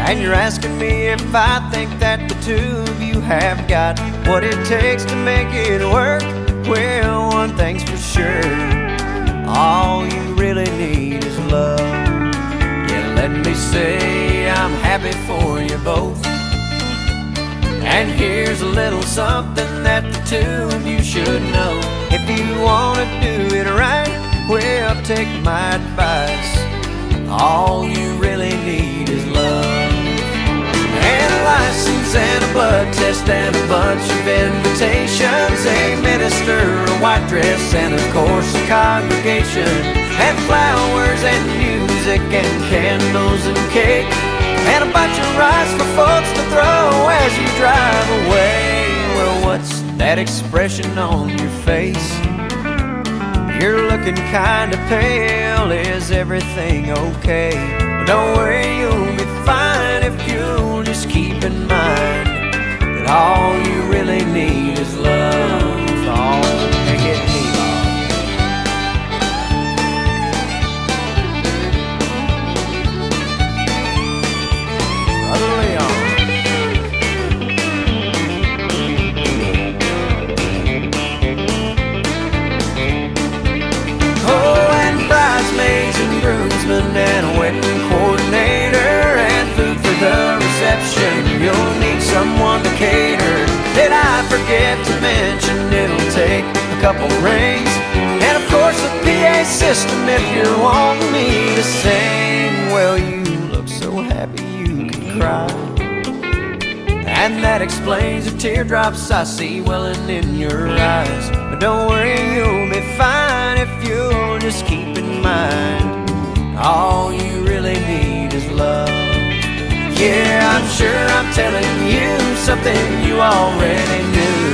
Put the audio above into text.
And you're asking me if I think that the two of you have got what it takes to make it work. Well, one thing's for sure, all you really need is love. Yeah, let me say I'm happy for you both. And here's a little something that the two of you should know. If you want to do it right, well, take my advice. All you really need is love. And a license and a blood test and a bunch of invitations, a minister, a white dress, and of course a congregation, and flowers and music and candles and cake, and a bunch of rice for folks to throw as you drive away. Well, what's that expression on your face? You're looking kinda pale. Is everything okay? Well, don't worry, you'll be fine if you'll just keep in mind that all you really need is love. All you get me. Brother Leon. Oh, and bridesmaids and groomsmen and a wedding coordinator and food for the reception. You'll need someone to cater. Did I forget to mention it'll take a couple rings? And of course a PA system if you're wanting me to sing. Well, you look so happy you can cry, and that explains the teardrops I see welling in your eyes. But don't worry, you'll be fine if you'll just keep in mind all you really need is love. Yeah, I'm sure I'm telling you something you already knew.